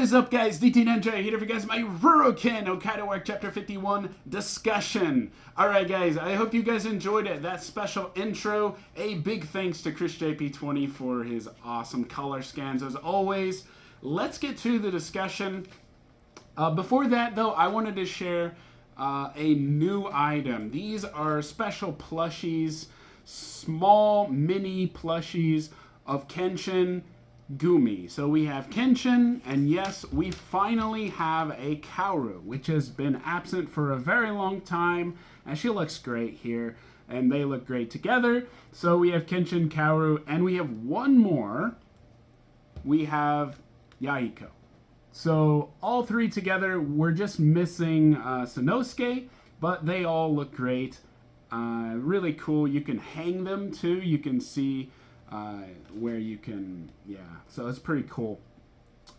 is up, guys? DT Ninja here for you guys, my RuroKen Hokkaido Arc Chapter 51 discussion. Alright guys, I hope you guys enjoyed it. That special intro. A big thanks to Chris JP20 for his awesome color scans as always. Let's get to the discussion. Before that though, I wanted to share a new item. These are special plushies, small mini plushies of Kenshin Gumi. So we have Kenshin, and yes, we finally have a Kaoru, which has been absent for a very long time, and she looks great here, and they look great together. So we have Kenshin, Kaoru, and we have one more. We have Yaiko. So all three together, we're just missing Sanosuke, but they all look great. Really cool. You can hang them too. You can see where you can, yeah, so it's pretty cool.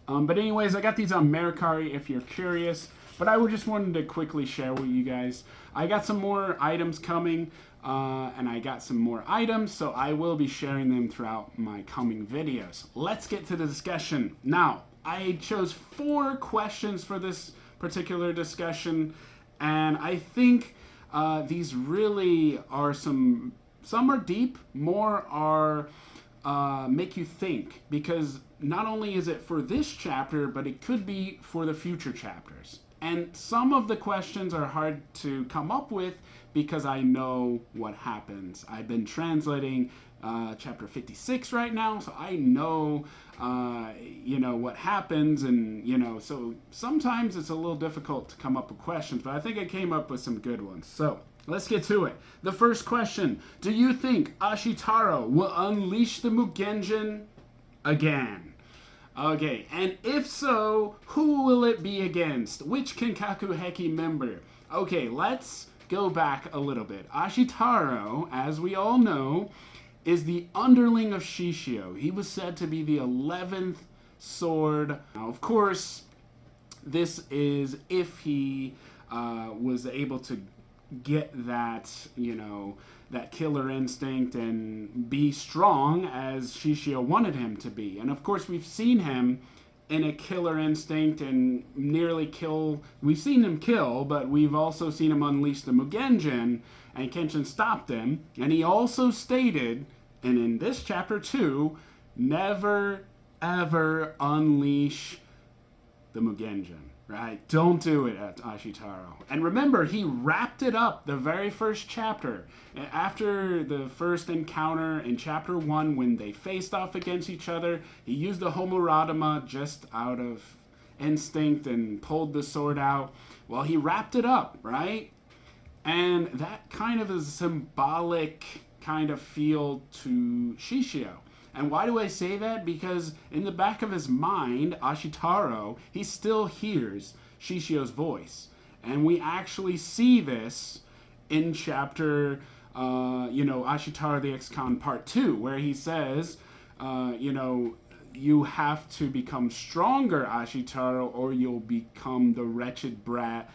But anyways, I got these on Mercari if you're curious, but I just wanted to quickly share with you guys. I got some more items coming, and I got some more items, so I will be sharing them throughout my coming videos. Let's get to the discussion. Now, I chose 4 questions for this particular discussion, and I think these really are some are deep, more are make you think, because not only is it for this chapter, but it could be for the future chapters. And some of the questions are hard to come up with because I know what happens. I've been translating chapter 56 right now, so I know, you know, what happens, and, you know, so sometimes it's a little difficult to come up with questions, but I think I came up with some good ones. So let's get to it. The first question: do you think Ashitaro will unleash the Mugenjin again? Okay, and if so, who will it be against? Which Kenkaku Heki member? Okay, let's go back a little bit. Ashitaro, as we all know, is the underling of Shishio. He was said to be the 11th sword. Now, of course, this is if he was able to get that, you know, that killer instinct and be strong as Shishio wanted him to be. And of course, we've seen him in a killer instinct and nearly kill. We've seen him kill, but we've also seen him unleash the Mugenjin, and Kenshin stopped him. And he also stated, and in this chapter too, never ever unleash the Mugenjin. Right? Don't do it at Ashitaro. And remember, he wrapped it up the very first chapter. After the first encounter in chapter 1, when they faced off against each other, he used the Homoradama just out of instinct and pulled the sword out. Well, he wrapped it up, right? And that kind of is a symbolic kind of feel to Shishio. And why do I say that? Because in the back of his mind, Ashitaro, he still hears Shishio's voice. And we actually see this in chapter, you know, Ashitaro the Ex-Con Part 2, where he says, you know, you have to become stronger, Ashitaro, or you'll become the wretched brat,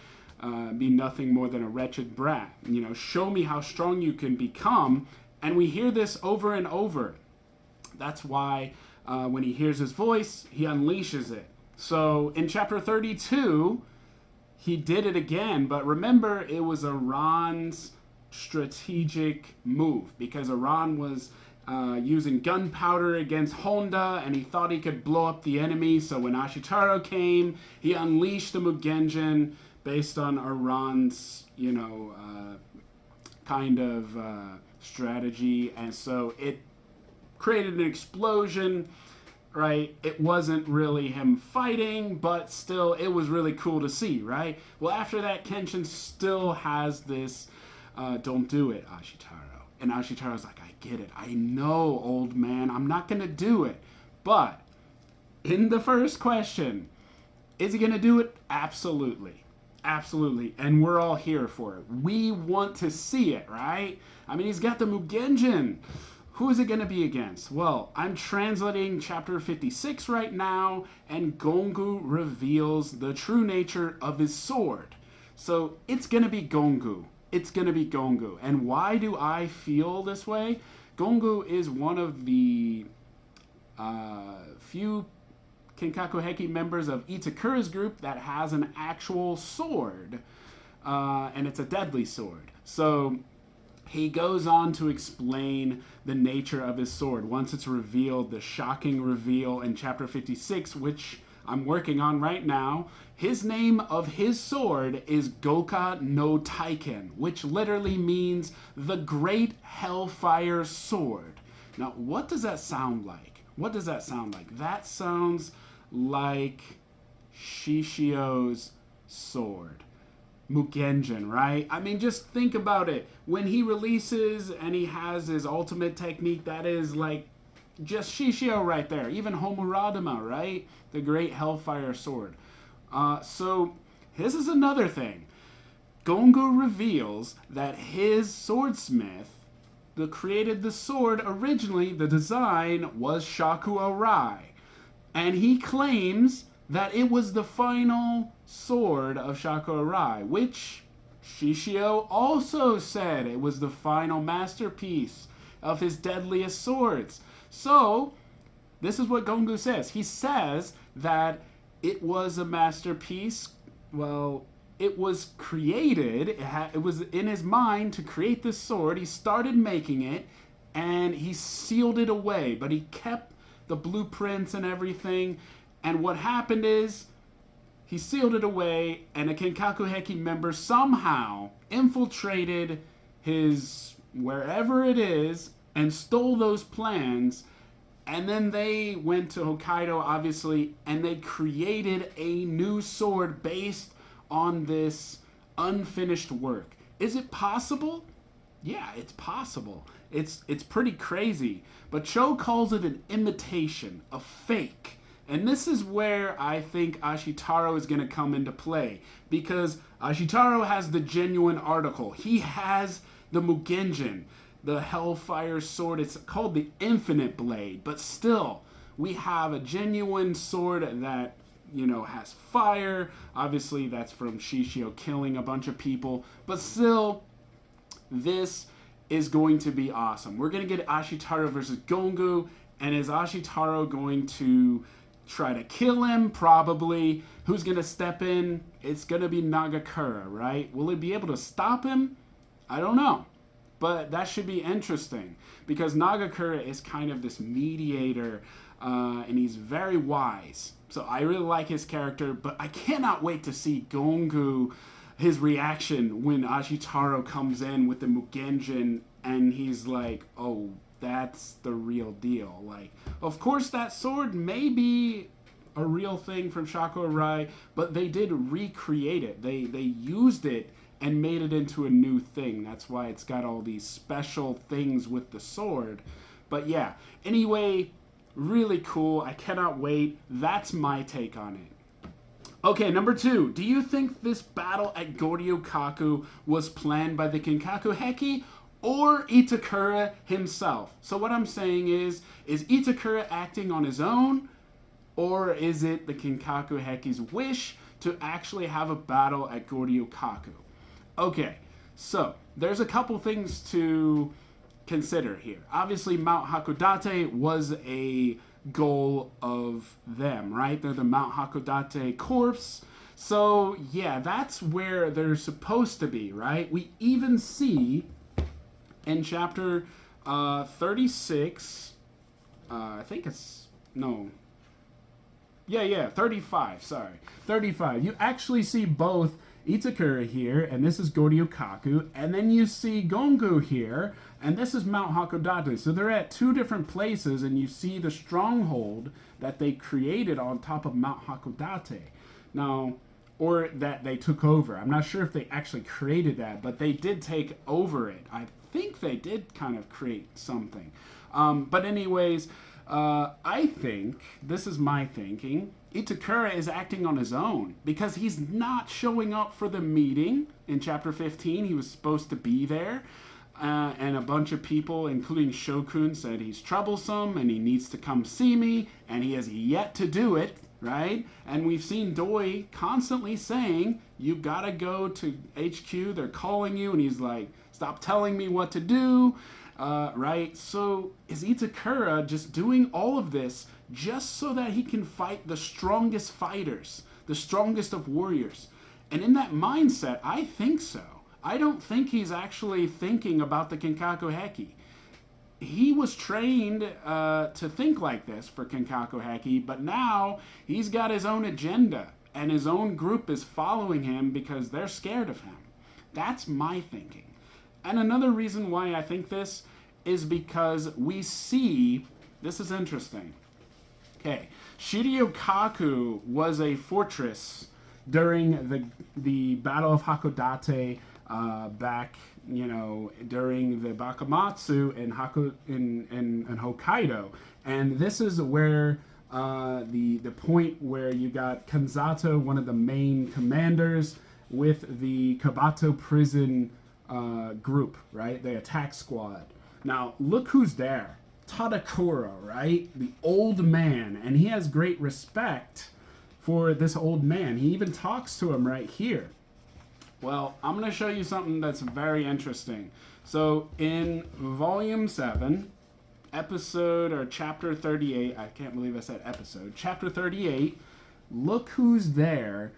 be nothing more than a wretched brat. You know, show me how strong you can become. And we hear this over and over. That's why when he hears his voice, he unleashes it. So in chapter 32, he did it again. But remember, it was Iran's strategic move, because Iran was using gunpowder against Honda, and he thought he could blow up the enemy. So when Ashitaro came, he unleashed the Mugenjin based on Iran's, you know, kind of strategy. And so it created an explosion, right? It wasn't really him fighting, but still, it was really cool to see, right? Well, after that, Kenshin still has this, don't do it, Ashitaro. And Ashitaro's like, I get it. I know, old man. I'm not going to do it. But in the first question, is he going to do it? Absolutely. Absolutely. And we're all here for it. We want to see it, right? I mean, he's got the Mugenjin. Who is it going to be against? Well, I'm translating chapter 56 right now, and Gongu reveals the true nature of his sword. So it's going to be Gongu. It's going to be Gongu. And why do I feel this way? Gongu is one of the few Kenkaku Heki members of Itakura's group that has an actual sword. And it's a deadly sword. So he goes on to explain the nature of his sword. Once it's revealed, the shocking reveal in chapter 56, which I'm working on right now, his name of his sword is Goka no Taiken, which literally means the Great Hellfire Sword. Now, what does that sound like? What does that sound like? That sounds like Shishio's sword. Mugenjin, right? I mean, just think about it. When he releases and he has his ultimate technique, that is like just Shishio right there. Even Homuradama, right? The Great Hellfire Sword. So this is another thing. Gongu reveals that his swordsmith that created the sword originally, the design was Shakuo Rai. And he claims that it was the final sword of Shakuo Rai, which Shishio also said it was the final masterpiece of his deadliest swords. So, this is what Gongu says. He says that it was a masterpiece. Well, it was created. It was in his mind to create this sword. He started making it, and he sealed it away. But he kept the blueprints and everything. And what happened is, he sealed it away, and a Kenkaku Heki member somehow infiltrated his wherever it is and stole those plans. And then they went to Hokkaido, obviously, and they created a new sword based on this unfinished work. Is it possible? Yeah, it's possible. It's pretty crazy. But Cho calls it an imitation, a fake. And this is where I think Ashitaro is going to come into play. Because Ashitaro has the genuine article. He has the Mugenjin, the Hellfire Sword. It's called the Infinite Blade. But still, we have a genuine sword that, you know, has fire. Obviously, that's from Shishio killing a bunch of people. But still, this is going to be awesome. We're going to get Ashitaro versus Gongu. And is Ashitaro going to try to kill him? Probably. Who's going to step in? It's going to be Nagakura, right? Will he be able to stop him? I don't know. But that should be interesting. Because Nagakura is kind of this mediator. And he's very wise. So I really like his character. But I cannot wait to see Gongu, his reaction when Ashitaro comes in with the Mugenjin. And he's like, oh, that's the real deal. Like, of course, that sword may be a real thing from Shakuo Rai, but they did recreate it. They used it and made it into a new thing. That's why it's got all these special things with the sword. But yeah, anyway, really cool. I cannot wait. That's my take on it. Okay, number 2. Do you think this battle at Goryokaku was planned by the Kenkaku Heki or Itakura himself? So what I'm saying is Itakura acting on his own, or is it the Kenkaku Heki's wish to actually have a battle at Goryokaku? Okay, so there's a couple things to consider here. Obviously, Mount Hakodate was a goal of them, right? They're the Mount Hakodate Corps. So yeah, that's where they're supposed to be, right? We even see in chapter 36, I think it's, no. Yeah, 35, sorry. 35. You actually see both Itakura here, and this is Goryokaku, and then you see Gongu here, and this is Mount Hakodate. So they're at two different places, and you see the stronghold that they created on top of Mount Hakodate. Now, or that they took over. I'm not sure if they actually created that, but they did take over it. I think they did kind of create something. But anyways, I think, this is my thinking, Itakura is acting on his own because he's not showing up for the meeting in chapter 15. He was supposed to be there. And a bunch of people, including Shokun, said he's troublesome and he needs to come see me, and he has yet to do it, right? And we've seen Doi constantly saying, you've got to go to HQ, they're calling you, and he's like, stop telling me what to do, right? So is Itakura just doing all of this just so that he can fight the strongest fighters, the strongest of warriors. And in that mindset, I think so. I don't think he's actually thinking about the Kenkaku Heki. He was trained to think like this for Kenkaku Heki, but now he's got his own agenda, and his own group is following him because they're scared of him. That's my thinking. And another reason why I think this is because we see, this is interesting. Okay, Shiriokaku was a fortress during the Battle of Hakodate back, during the Bakamatsu in Hokkaido. And this is where the point where you got Kanzato, one of the main commanders, with the Kabato prison group, right? The attack squad. Now, look who's there. Tadakura, right? The old man. And he has great respect for this old man. He even talks to him right here. Well, I'm going to show you something that's very interesting. So, in Volume 7, episode or chapter 38, I can't believe I said episode, chapter 38, look who's there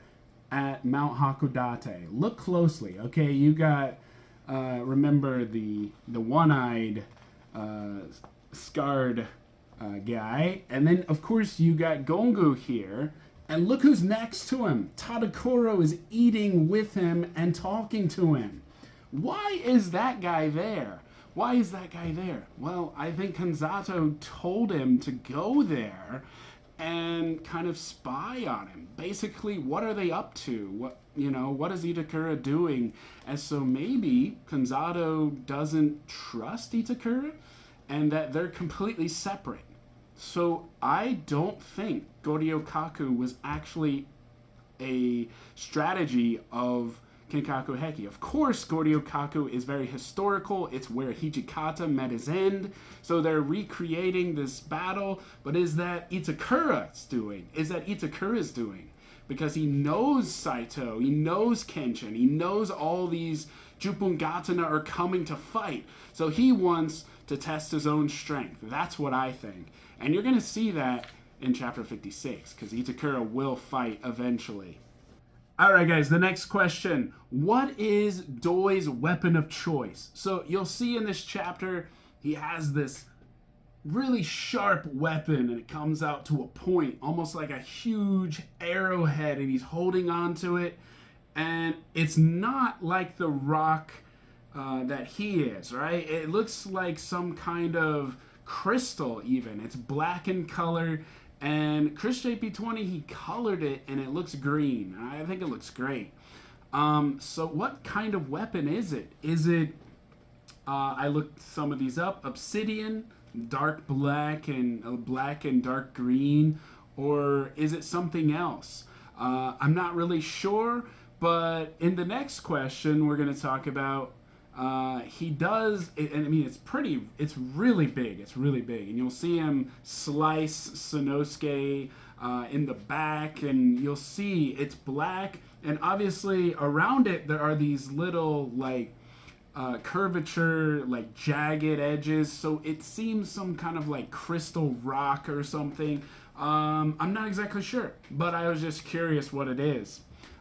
at Mount Hakodate. Look closely. Okay, you got, remember the one-eyed, scarred guy. And then, of course, you got Gongu here. And look who's next to him. Tadakuro is eating with him and talking to him. Why is that guy there? Why is that guy there? Well, I think Kanzato told him to go there and kind of spy on him. Basically, what are they up to? What is Itakura doing? And so maybe Kanzato doesn't trust Itakura and that they're completely separate. So I don't think Goryokaku was actually a strategy of Kenkaku Heki. Of course, Goryokaku is very historical. It's where Hijikata met his end. So they're recreating this battle. But is that Itakura's doing? Because he knows Saito. He knows Kenshin. He knows all these Juppungatana are coming to fight. So he wants to test his own strength. That's what I think. And you're going to see that in chapter 56, because Itakura will fight eventually. Alright guys, the next question. What is Doi's weapon of choice? So you'll see in this chapter, he has this really sharp weapon, and it comes out to a point, almost like a huge arrowhead, and he's holding on to it. And it's not like the rock that he is, right? It looks like some kind of crystal even. It's black in color, and Chris JP20, he colored it and it looks green. I think it looks great. So what kind of weapon is it? Is it, I looked some of these up, obsidian, dark black and dark green, or is it something else? I'm not really sure, but in the next question we're going to talk about he does, and I mean, it's really big, and you'll see him slice Sanosuke in the back, and you'll see it's black, and obviously around it there are these little, like, curvature, like jagged edges, so it seems some kind of like crystal rock or something. I'm not exactly sure, but I was just curious what it is.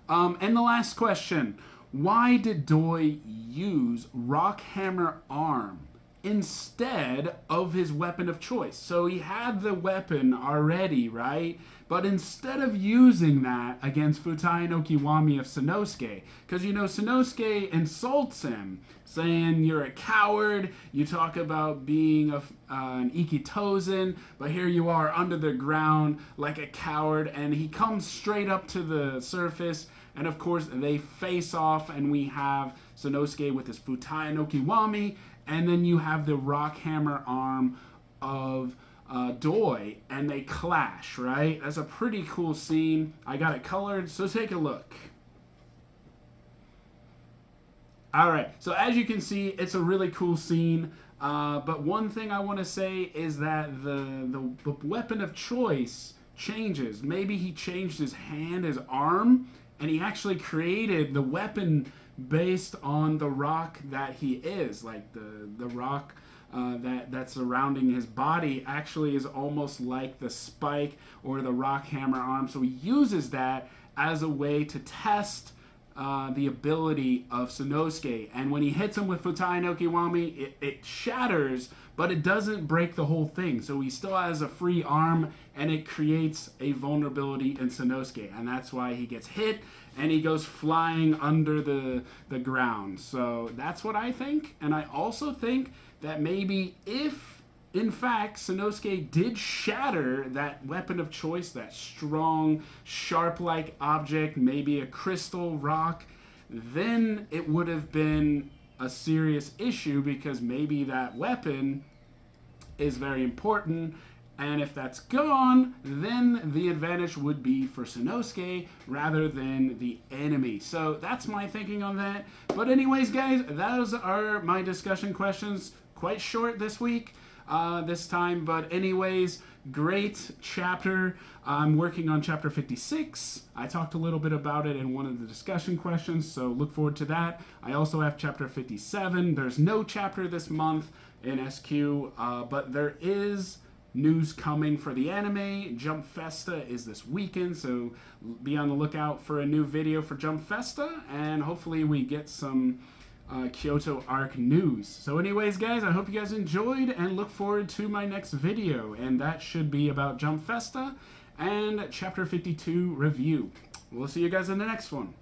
And the last question. Why did Doi use Rock Hammer Arm instead of his weapon of choice? So he had the weapon already, right? But instead of using that against Futai no Kiwami of Sanosuke, because Sanosuke insults him, saying you're a coward, you talk about being an Ikitozen, but here you are under the ground like a coward, and he comes straight up to the surface. And of course, they face off, and we have Sanosuke with his Futai no Kiwami, and then you have the rock hammer arm of Doi, and they clash, right? That's a pretty cool scene. I got it colored, so take a look. Alright, so as you can see, it's a really cool scene. But one thing I want to say is that the weapon of choice changes. Maybe he changed his hand, his arm, and he actually created the weapon based on the rock that he is. Like the rock that's surrounding his body actually is almost like the spike or the rock hammer arm. So he uses that as a way to test the ability of Sanosuke. And when he hits him with Futai no Kiwami, it shatters, but it doesn't break the whole thing. So he still has a free arm, and it creates a vulnerability in Sanosuke. And that's why he gets hit, and he goes flying under the ground. So that's what I think. And I also think that maybe if, in fact, Sanosuke did shatter that weapon of choice, that strong, sharp-like object, maybe a crystal rock, then it would have been a serious issue, because maybe that weapon is very important, and if that's gone, then the advantage would be for Sanosuke rather than the enemy. So that's my thinking on that. But anyways, guys, those are my discussion questions. Quite short this week. This time, but anyways, great chapter. I'm working on chapter 56. I talked a little bit about it in one of the discussion questions, so look forward to that. I also have chapter 57. There's no chapter this month in SQ, but there is news coming for the anime. Jump Festa is this weekend, so be on the lookout for a new video for Jump Festa, and hopefully we get some Kyoto Arc news. So anyways, guys, I hope you guys enjoyed, and look forward to my next video, and that should be about Jump Festa and chapter 52 review. We'll see you guys in the next one.